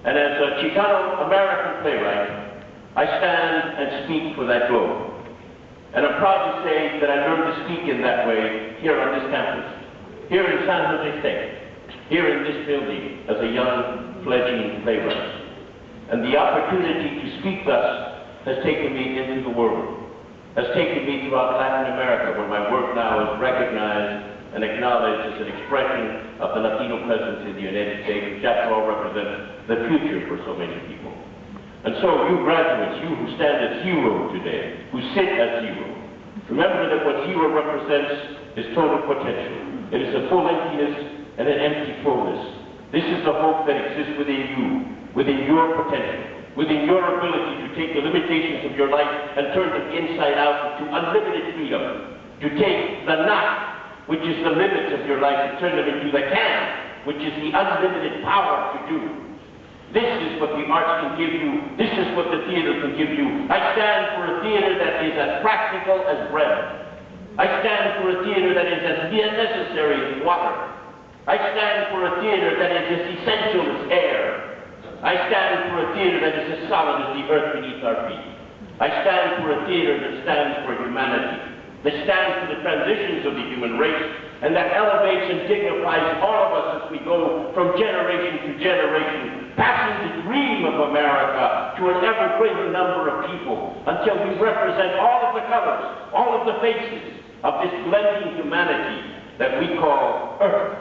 And as a Chicano-American playwright, I stand and speak for that globe. And I'm proud to say that I learned to speak in that way here on this campus, here in San Jose State, here in this building as a young, fledgling playwright. And the opportunity to speak thus has taken me into the world, has taken me throughout Latin America, where my work now is recognized and acknowledged as an expression of the Latino presence in the United States, which after all represents the future for so many people. And so you graduates, you who stand as zero today, who sit as zero, remember that what zero represents is total potential. It is a full emptiness and an empty fullness. This is the hope that exists within you, within your potential, within your ability to take the limitations of your life and turn them inside out into unlimited freedom, to take the not, which is the limits of your life, and turn them into the can, which is the unlimited power to do. This is what the arts can give you. This is what the theater can give you. I stand for a theater that is as practical as bread. I stand for a theater that is as necessary as water. I stand for a theater that is as essential as air. I stand for a theater that is as solid as the earth beneath our feet. I stand for a theater that stands for humanity, that stands for the transitions of the human race, and that elevates and dignifies all of us as we go from generation to generation, passing the dream of America to an ever greater number of people, until we represent all of the colors, all of the faces of this blending humanity that we call Earth.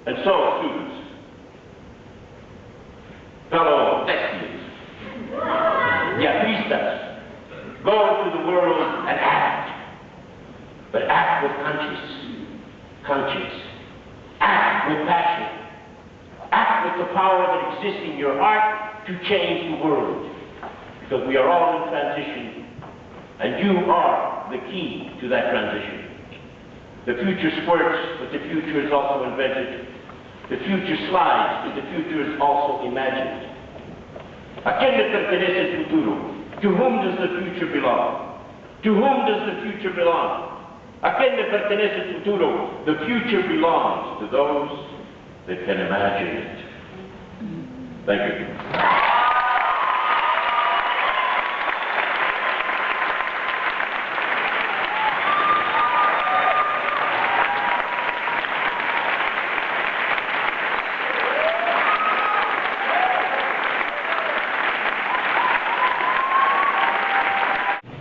And so, students, fellow Thespians, Teatristas, go to the world and act, but act with conscience, act with passion, act with the power that exists in your heart to change the world, because we are all in transition, and you are the key to that transition. The future squirts, but the future is also invented. The future slides, but the future is also imagined. ¿A quién le pertenece el futuro? To whom does the future belong? To whom does the future belong? ¿A quién le pertenece el futuro? The future belongs to those that can imagine it. Thank you.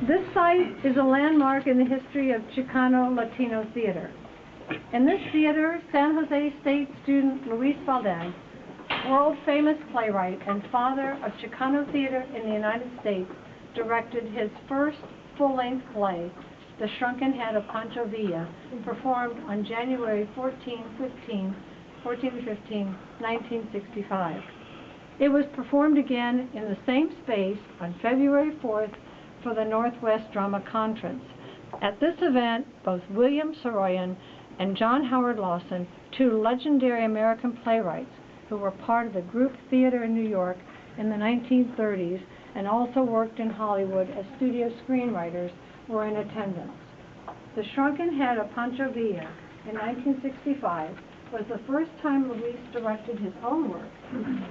This site is a landmark in the history of Chicano Latino theater. In this theater, San Jose State student Luis Valdez, world-famous playwright and father of Chicano theater in the United States, directed his first full-length play, The Shrunken Head of Poncho, performed on January 14 to 15, 1965. It was performed again in the same space on February 4th for the Northwest Drama Conference. At this event, both William Saroyan and John Howard Lawson, two legendary American playwrights who were part of the group theater in New York in the 1930s and also worked in Hollywood as studio screenwriters, were in attendance. The Shrunken Head of Poncho Villa in 1965 was the first time Luis directed his own work.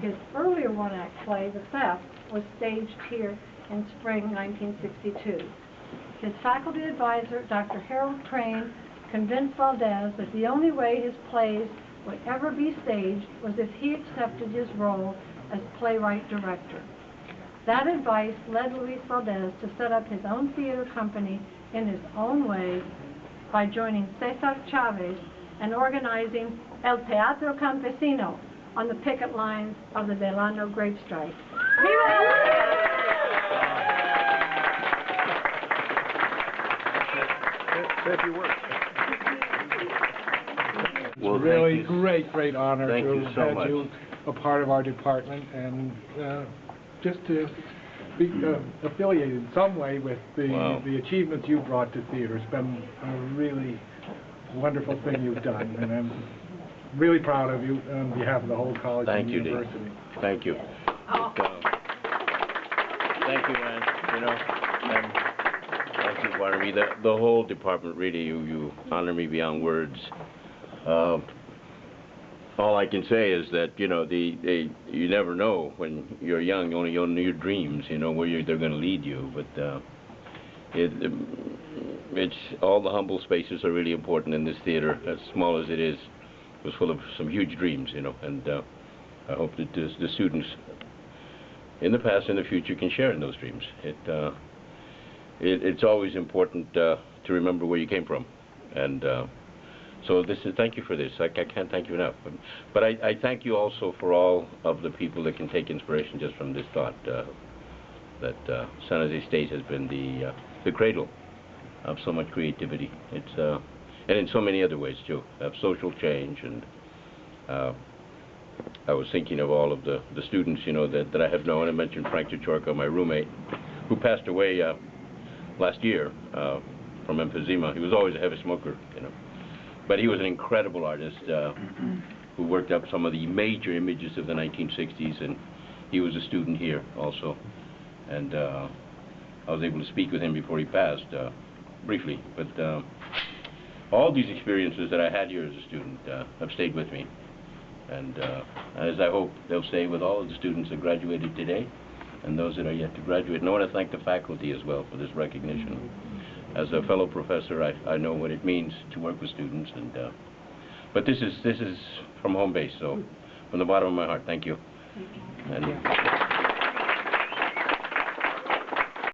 His earlier one-act play, The Theft, was staged here in spring 1962. His faculty advisor, Dr. Harold Crane, convinced Valdez that the only way his plays would ever be staged was if he accepted his role as playwright-director. That advice led Luis Valdez to set up his own theater company in his own way by joining Cesar Chavez and organizing El Teatro Campesino on the picket lines of the Delano grape strike. Thank you. Well, it's really great honor to have had you a part of our department, and just to be affiliated in some way with the achievements you brought to theater. It's been a really wonderful thing you've done, and I'm really proud of you on behalf of the whole college and university. Dean. Thank you. Thank you, man. Thank you, Barnaby. The whole department, really, you honor me beyond words. All I can say is that, you know, you never know when you're young. You only own your dreams, you know, where they're going to lead you. But it's all the humble spaces are really important in this theater, as small as it is. It was full of some huge dreams, you know, and I hope that the students in the past and the future can share in those dreams. It's always important to remember where you came from, and so thank you for this. I can't thank you enough. But I thank you also for all of the people that can take inspiration just from this thought, that San Jose State has been the cradle of so much creativity. It's and in so many other ways too, of social change. And I was thinking of all of the students, you know, that I have known. I mentioned Frank Cichorka, my roommate, who passed away last year from emphysema. He was always a heavy smoker, you know. But he was an incredible artist who worked up some of the major images of the 1960s, and he was a student here also. And I was able to speak with him before he passed, briefly. But all these experiences that I had here as a student have stayed with me. And as I hope they'll stay with all of the students that graduated today and those that are yet to graduate. And I want to thank the faculty as well for this recognition. As a fellow professor, I know what it means to work with students, and but this is from home base, so from the bottom of my heart, thank you. And